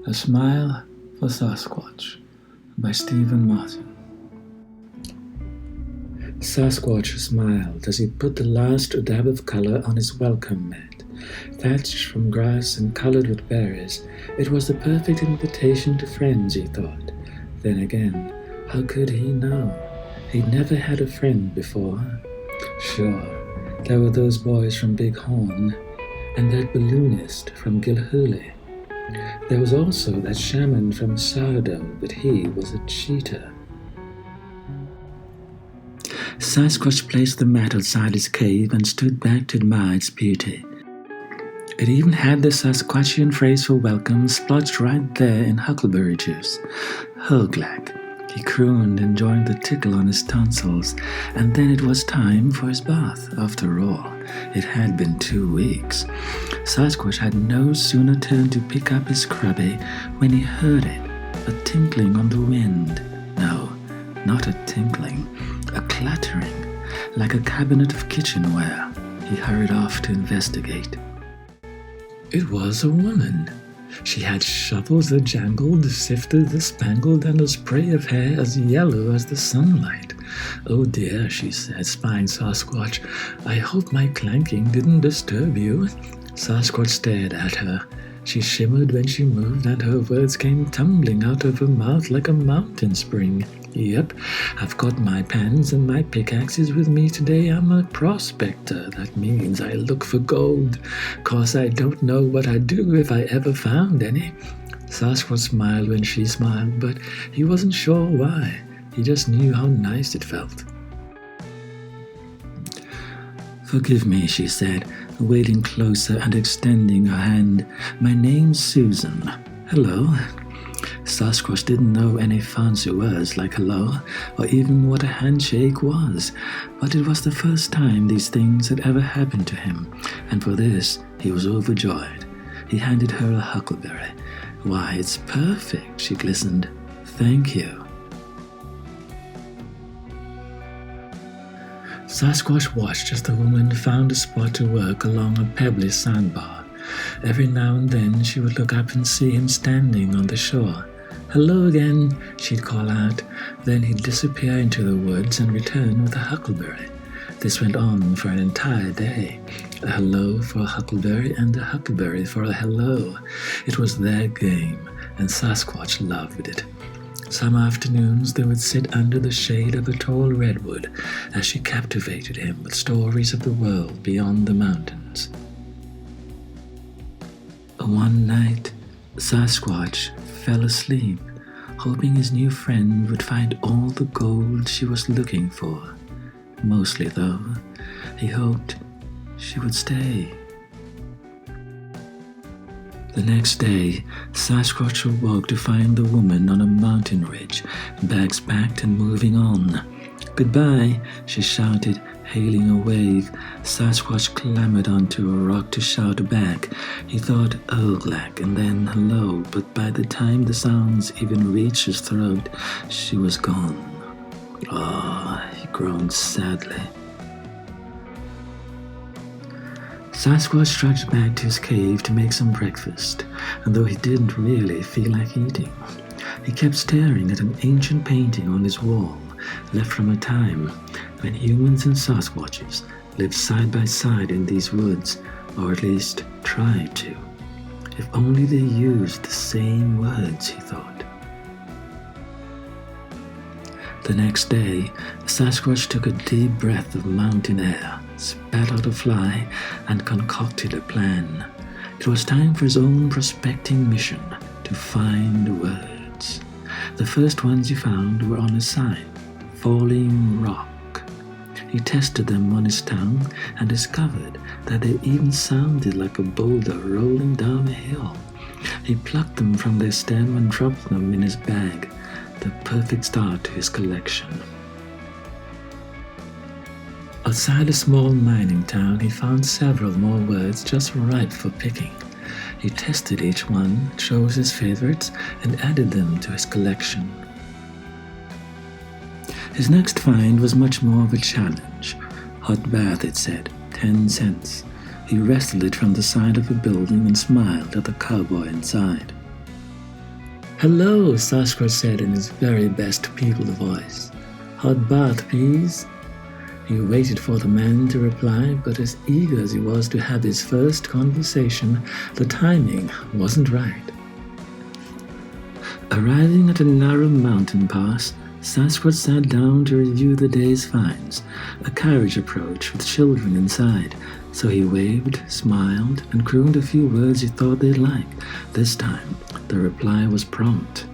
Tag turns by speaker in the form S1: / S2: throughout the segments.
S1: A Smile for Sasquatch by Stephen Martin. Sasquatch smiled as he put the last dab of color on his welcome mat. Thatched from grass and colored with berries, it was the perfect invitation to friends, he thought. Then again, how could he know? He'd never had a friend before. Sure, there were those boys from Big Horn, and that balloonist from Gilhooly. There was also that shaman from Sourdough, but he was a cheater. Sasquatch placed the mat outside his cave and stood back to admire its beauty. It even had the Sasquatchian phrase for welcome splotched right there in huckleberry juice. Hoglak, he crooned, enjoying the tickle on his tonsils, and then it was time for his bath. After all, it had been 2 weeks. Sasquatch had no sooner turned to pick up his scrubby when he heard it, a tinkling on the wind. No, not a tinkling, a clattering, like a cabinet of kitchenware. He hurried off to investigate. It was a woman. She had shovels that jangled, sifters that spangled, and a spray of hair as yellow as the sunlight. "Oh dear," she said, spying Sasquatch. "I hope my clanking didn't disturb you." Sasquatch stared at her. She shimmered when she moved, and her words came tumbling out of her mouth like a mountain spring. "Yep, I've got my pans and my pickaxes with me today. I'm a prospector. That means I look for gold. 'Cause I don't know what I'd do if I ever found any." Sasquatch smiled when she smiled, but he wasn't sure why. He just knew how nice it felt. "Forgive me," she said, wading closer and extending her hand. "My name's Susan. Hello." Sasquatch didn't know any fancy words like hello, or even what a handshake was, but it was the first time these things had ever happened to him, and for this he was overjoyed. He handed her a huckleberry. "Why, it's perfect," she glistened. "Thank you." Sasquatch watched as the woman found a spot to work along a pebbly sandbar. Every now and then she would look up and see him standing on the shore. "Hello again," she'd call out. Then he'd disappear into the woods and return with a huckleberry. This went on for an entire day. A hello for a huckleberry and a huckleberry for a hello. It was their game, and Sasquatch loved it. Some afternoons they would sit under the shade of a tall redwood as she captivated him with stories of the world beyond the mountains. One night, Sasquatch fell asleep, hoping his new friend would find all the gold she was looking for. Mostly, though, he hoped she would stay. The next day, Sasquatch awoke to find the woman on a mountain ridge, bags packed and moving on. "Goodbye," she shouted, hailing a wave. Sasquatch clambered onto a rock to shout back. He thought "Oglak" and then "hello," but by the time the sounds even reached his throat, she was gone. "Ah," he groaned sadly. Sasquatch trudged back to his cave to make some breakfast, and though he didn't really feel like eating, he kept staring at an ancient painting on his wall, left from a time when humans and Sasquatches lived side by side in these woods, or at least tried to. If only they used the same words, he thought. The next day, Sasquatch took a deep breath of mountain air, spat out a fly, and concocted a plan. It was time for his own prospecting mission, to find words. The first ones he found were on a sign, "Falling Rock." He tested them on his tongue and discovered that they even sounded like a boulder rolling down a hill. He plucked them from their stem and dropped them in his bag, the perfect start to his collection. Outside a small mining town, he found several more words just ripe for picking. He tested each one, chose his favorites, and added them to his collection. His next find was much more of a challenge. Hot bath, it said, 10 cents. He wrestled it from the side of a building and smiled at the cowboy inside. "Hello," Sasquatch said in his very best people voice. "Hot bath, please?" He waited for the man to reply, but as eager as he was to have his first conversation, the timing wasn't right. Arriving at a narrow mountain pass, Sasquatch sat down to review the day's finds. A carriage approached with children inside, so he waved, smiled, and crooned a few words he thought they'd like. This time, the reply was prompt.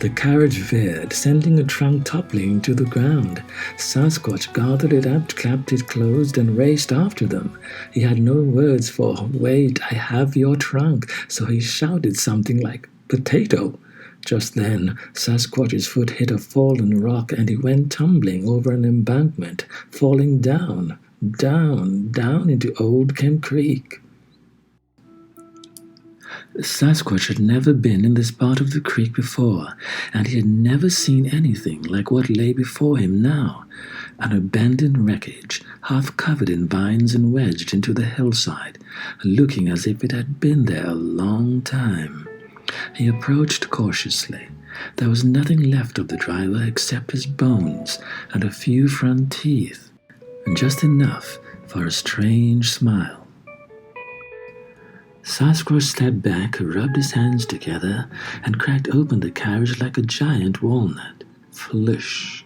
S1: The carriage veered, sending a trunk toppling to the ground. Sasquatch gathered it up, clapped it closed, and raced after them. He had no words for "Wait, I have your trunk," so he shouted something like "Potato." Just then, Sasquatch's foot hit a fallen rock and he went tumbling over an embankment, falling down into Old Kemp Creek. Sasquatch had never been in this part of the creek before, and he had never seen anything like what lay before him now. An abandoned wreckage, half covered in vines and wedged into the hillside, looking as if it had been there a long time. He approached cautiously. There was nothing left of the driver except his bones and a few front teeth, and just enough for a strange smile. Sasquatch stepped back, rubbed his hands together, and cracked open the carriage like a giant walnut. Flush!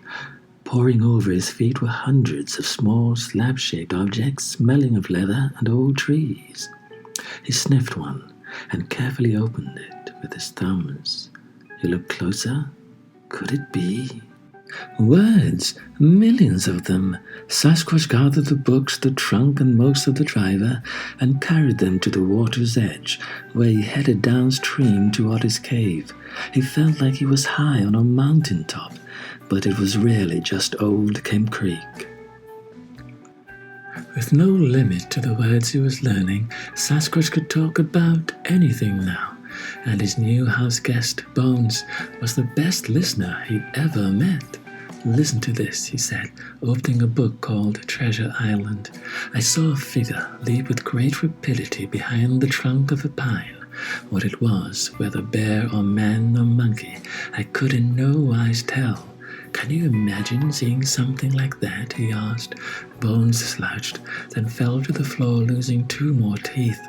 S1: Pouring over his feet were hundreds of small slab-shaped objects smelling of leather and old trees. He sniffed one and carefully opened it with his thumbs. He looked closer. Could it be? Words! Millions of them! Sasquatch gathered the books, the trunk, and most of the driver, and carried them to the water's edge, where he headed downstream toward his cave. He felt like he was high on a mountain top, but it was really just Old Kemp Creek. With no limit to the words he was learning, Sasquatch could talk about anything now, and his new house guest, Bones, was the best listener he'd ever met. "Listen to this," he said, opening a book called Treasure Island. "I saw a figure leap with great rapidity behind the trunk of a pine. What it was, whether bear or man or monkey, I could in no wise tell. Can you imagine seeing something like that?" he asked. Bones slouched, then fell to the floor, losing 2 more teeth.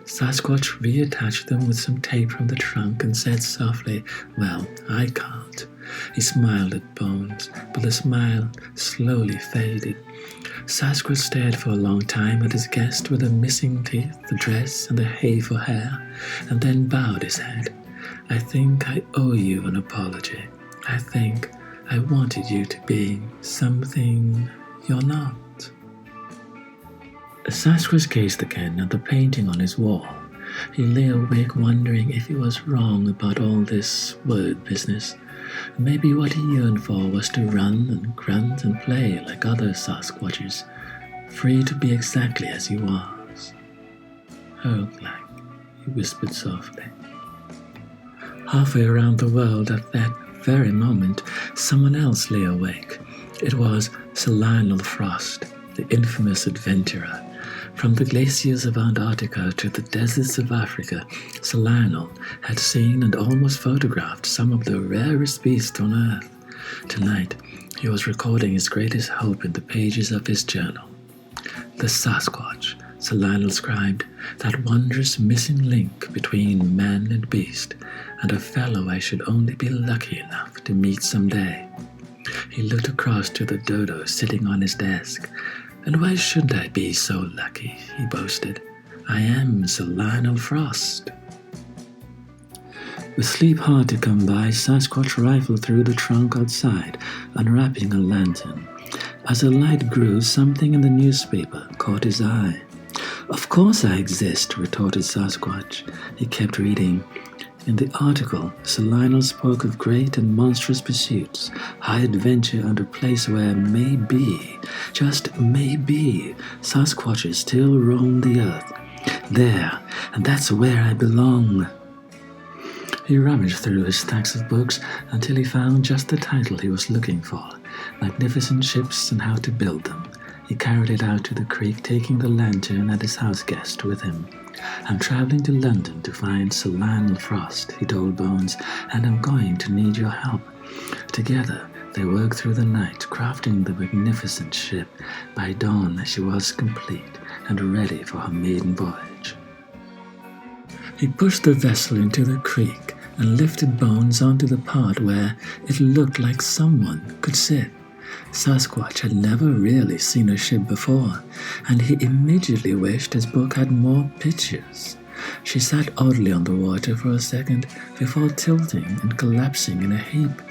S1: Sasquatch reattached them with some tape from the trunk and said softly, "Well, I can't." He smiled at Bones, but the smile slowly faded. Sasquatch stared for a long time at his guest with the missing teeth, the dress, and the hay for hair, and then bowed his head. "I think I owe you an apology. I think I wanted you to be something you're not." Sasquatch gazed again at the painting on his wall. He lay awake wondering if he was wrong about all this word business. Maybe what he yearned for was to run and grunt and play like other Sasquatches, free to be exactly as he was. "Like," he whispered softly. Halfway around the world at that very moment, someone else lay awake. It was Sir Lionel Frost, the infamous adventurer. From the glaciers of Antarctica to the deserts of Africa, Sir Lionel had seen and almost photographed some of the rarest beasts on Earth. Tonight, he was recording his greatest hope in the pages of his journal. The Sasquatch, Sir Lionel scribed, that wondrous missing link between man and beast, and a fellow I should only be lucky enough to meet someday. He looked across to the dodo sitting on his desk. "And why shouldn't I be so lucky?" he boasted. "I am Sir Lionel Frost." With sleep hard to come by, Sasquatch rifled through the trunk outside, unwrapping a lantern. As the light grew, something in the newspaper caught his eye. "Of course I exist," retorted Sasquatch. He kept reading. In the article, Sir Lionel spoke of great and monstrous pursuits, high adventure and a place where maybe, just maybe, Sasquatches still roam the earth. There, and that's where I belong. He rummaged through his stacks of books until he found just the title he was looking for, Magnificent Ships and How to Build Them. He carried it out to the creek, taking the lantern and his house guest with him. "I'm traveling to London to find Sir Lionel Frost," he told Bones, "and I'm going to need your help." Together, they worked through the night, crafting the magnificent ship. By dawn, she was complete and ready for her maiden voyage. He pushed the vessel into the creek and lifted Bones onto the part where it looked like someone could sit. Sasquatch had never really seen a ship before, and he immediately wished his book had more pictures. She sat oddly on the water for a second before tilting and collapsing in a heap.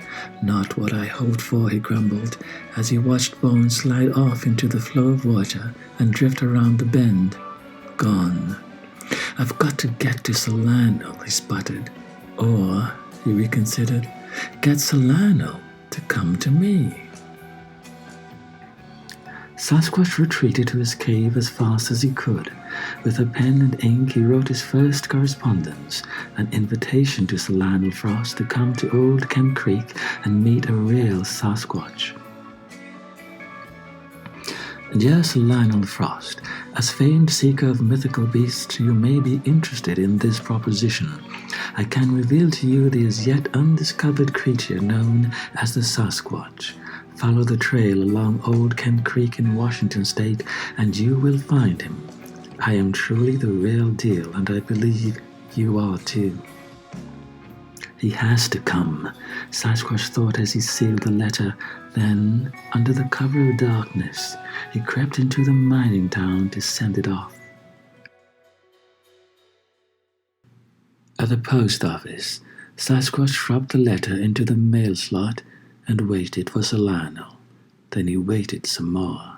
S1: "Not what I hoped for," he grumbled, as he watched Bones slide off into the flow of water and drift around the bend. "Gone. I've got to get to Sir Lionel," he sputtered. Or, he reconsidered, get Sir Lionel to come to me. Sasquatch retreated to his cave as fast as he could. With a pen and ink, he wrote his first correspondence, an invitation to Sir Lionel Frost to come to Old Kent Creek and meet a real Sasquatch. Dear Sir Lionel Frost, as famed seeker of mythical beasts, you may be interested in this proposition. I can reveal to you the as yet undiscovered creature known as the Sasquatch. Follow the trail along Old Kent Creek in Washington State, and you will find him. I am truly the real deal, and I believe you are too. He has to come, Sasquatch thought as he sealed the letter. Then, under the cover of darkness, he crept into the mining town to send it off. At the post office, Sasquatch dropped the letter into the mail slot and waited for Sir Lionel. Then he waited some more.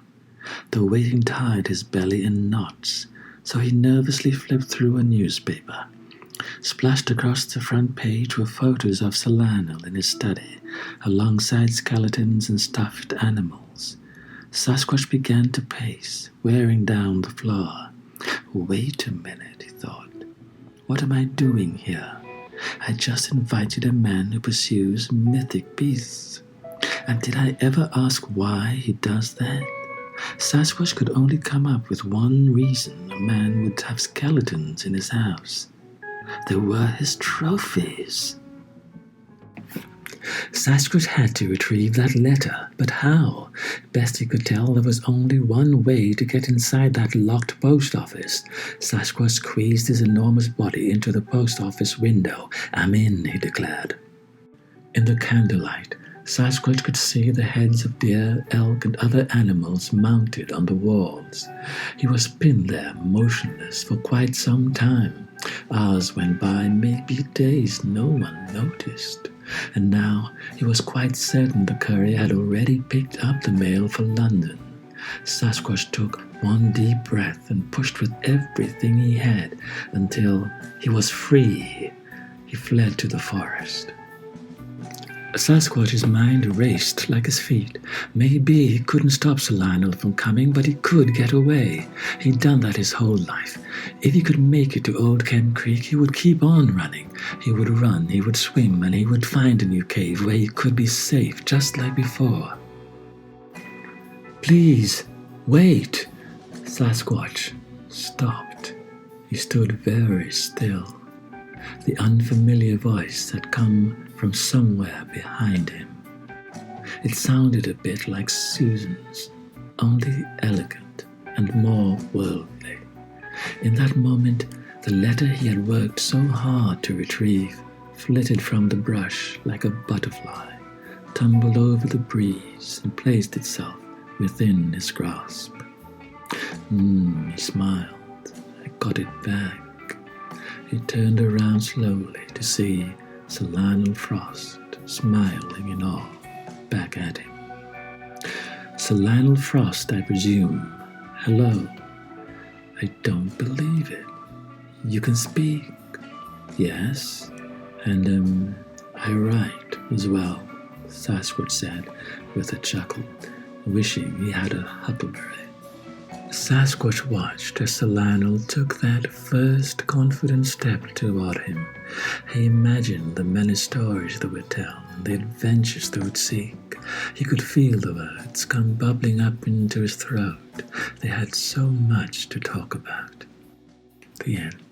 S1: The waiting tied his belly in knots, so he nervously flipped through a newspaper. Splashed across the front page were photos of Sir Lionel in his study, alongside skeletons and stuffed animals. Sasquatch began to pace, wearing down the floor. Wait a minute, he thought. What am I doing here? I just invited a man who pursues mythic beasts. And did I ever ask why he does that? Sasquatch could only come up with one reason a man would have skeletons in his house. They were his trophies. Sasquatch had to retrieve that letter, but how? Best he could tell, there was only one way to get inside that locked post office. Sasquatch squeezed his enormous body into the post office window. "I'm in," he declared. In the candlelight, Sasquatch could see the heads of deer, elk, and other animals mounted on the walls. He was pinned there, motionless, for quite some time. Hours went by, maybe days, no one noticed. And now he was quite certain the courier had already picked up the mail for London. Sasquatch took one deep breath and pushed with everything he had until he was free. He fled to the forest. Sasquatch's mind raced like his feet. Maybe he couldn't stop Sir Lionel from coming, but he could get away. He'd done that his whole life. If he could make it to Old Kent Creek, he would keep on running. He would run, he would swim, and he would find a new cave where he could be safe, just like before. "Please, wait!" Sasquatch stopped. He stood very still. The unfamiliar voice had come from somewhere behind him. It sounded a bit like Susan's, only elegant and more worldly. In that moment, the letter he had worked so hard to retrieve flitted from the brush like a butterfly, tumbled over the breeze, and placed itself within his grasp. He smiled. I got it back. He turned around slowly to see Sir Lionel Frost smiling in awe back at him. "Sir Lionel Frost, I presume. Hello. I don't believe it. You can speak?" "Yes, and I write as well," Sasquatch said with a chuckle, wishing he had a huckleberry. Sasquatch watched as Sir Lionel took that first confident step toward him. He imagined the many stories they would tell, the adventures they would seek. He could feel the words come bubbling up into his throat. They had so much to talk about. The end.